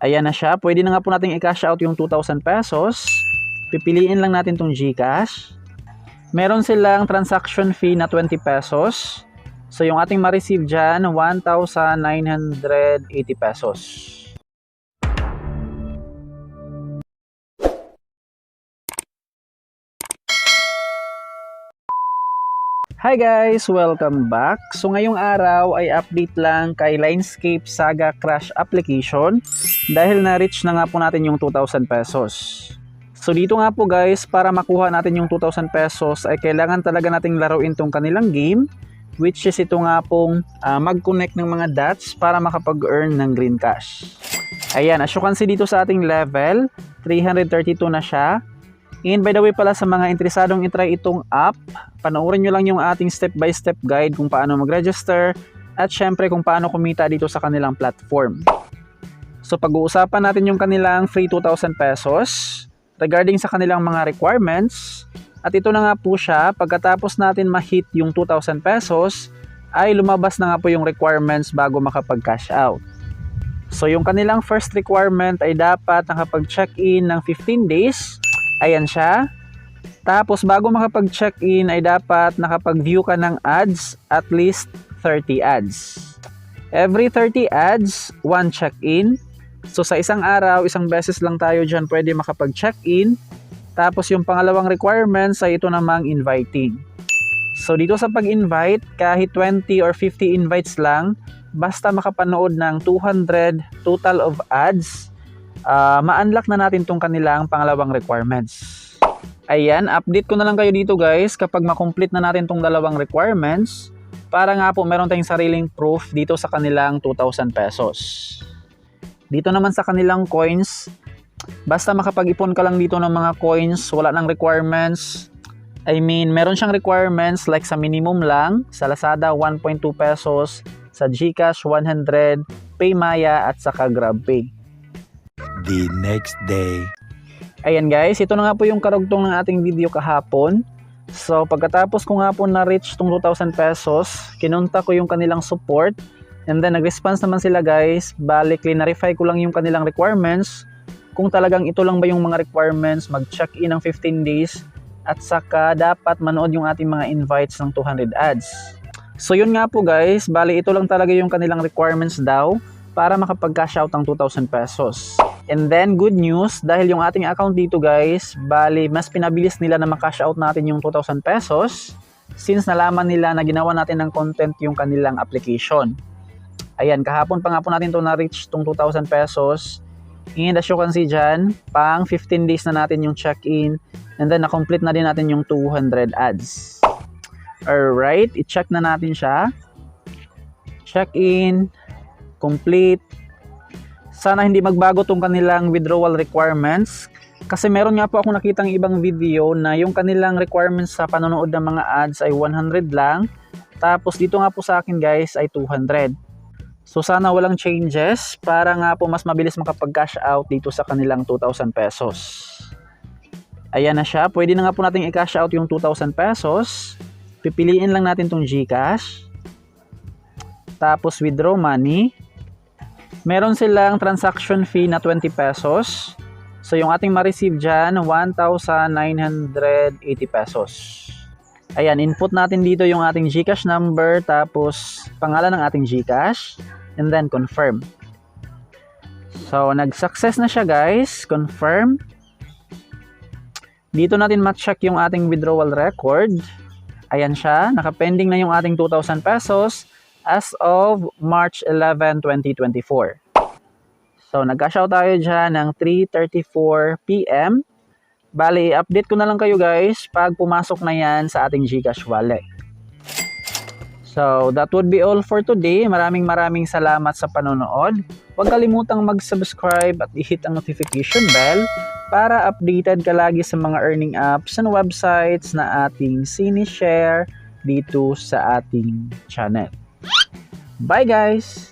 Ayan na siya. Pwede na nga po natin i-cash out yung 2,000 pesos. Pipiliin lang natin tong GCash. Meron silang transaction fee na 20 pesos. So yung ating ma-receive dyan, 1,980 pesos. Hi guys! Welcome back! So ngayong araw ay update lang kay Linescape Saga Crash application dahil na-reach na nga po natin yung 2,000 pesos. So dito nga po guys, para makuha natin yung 2,000 pesos ay kailangan talaga nating laruin tong kanilang game, which is ito nga pong mag-connect ng mga dots para makapag-earn ng green cash. Ayan, as you can see dito sa ating level, 332 na siya. And by the way pala, sa mga interesadong itry itong app, panoorin nyo lang yung ating step-by-step guide kung paano mag-register at syempre kung paano kumita dito sa kanilang platform. So pag-uusapan natin yung kanilang free 2,000 pesos regarding sa kanilang mga requirements. At ito na nga po siya, pagkatapos natin ma-hit yung 2,000 pesos ay lumabas na nga po yung requirements bago makapag-cash out. So yung kanilang first requirement ay dapat nakapag-check-in ng 15 days. Ayan siya. Tapos bago makapag-check-in ay dapat nakapag-view ka ng ads, at least 30 ads. Every 30 ads, 1 check-in. So sa isang araw, isang beses lang tayo dyan pwede makapag-check-in. Tapos yung pangalawang requirements ay ito namang inviting. So dito sa pag-invite, kahit 20 or 50 invites lang, basta makapanood ng 200 total of ads, ma-unlock na natin tong kanilang pangalawang requirements. Ayan, update ko na lang kayo dito guys kapag makomplete na natin tong dalawang requirements para nga po meron tayong sariling proof dito sa kanilang 2,000 pesos. Dito naman sa kanilang coins, basta makapag-ipon ka lang dito ng mga coins, wala nang requirements. I mean, meron siyang requirements like sa minimum lang, sa Lazada 1.2 pesos, sa GCash 100, PayMaya at saka GrabPay. The next day. Ayan guys, ito na nga po yung karugtong ng ating video kahapon. So pagkatapos ko nga po na-reach tong 2,000 pesos, kinunta ko yung kanilang support. And then nag-response naman sila guys. Bali, clarify ko lang yung kanilang requirements. Kung talagang ito lang ba yung mga requirements, mag-check-in ng 15 days. At saka dapat manood yung ating mga invites ng 200 ads. So yun nga po guys, bali ito lang talaga yung kanilang requirements daw para makapag-cash out ng 2,000 pesos. And then good news, dahil yung ating account dito guys, bali mas pinabilis nila na makash out natin yung 2,000 pesos since nalaman nila na ginawa natin ng content yung kanilang application. Ayan, kahapon pa nga po natin to na-reach tong 2,000 pesos. And as you can see dyan, pang 15 days na natin yung check-in and then na-complete na din natin yung 200 ads. Alright, i-check na natin siya. Check-in, complete. Sana hindi magbago tong kanilang withdrawal requirements kasi meron nga po ako nakitang ibang video na yung kanilang requirements sa panonood ng mga ads ay 100 lang, tapos dito nga po sa akin guys ay 200. So sana walang changes para nga po mas mabilis makapag-cash out dito sa kanilang 2,000 pesos. Ayan na siya, pwede na nga po natin i-cash out yung 2,000 pesos. Pipiliin lang natin tong GCash, tapos withdraw money. Meron silang transaction fee na 20 pesos. So yung ating ma-receive dyan, 1,980 pesos. Ayan, input natin dito yung ating GCash number, tapos pangalan ng ating GCash, and then confirm. So nag-success na siya guys, confirm. Dito natin ma-check yung ating withdrawal record. Ayan siya, naka-pending na yung ating 2,000 pesos. As of March 11, 2024. So, nag-cash out tayo dyan ng 3:34 PM. Bali, update ko na lang kayo guys pag pumasok na yan sa ating GCash wallet. So, that would be all for today. Maraming salamat sa panonood. Huwag kalimutang mag-subscribe at i-hit ang notification bell para updated ka lagi sa mga earning apps and websites na ating sinishare dito sa ating channel. Bye guys!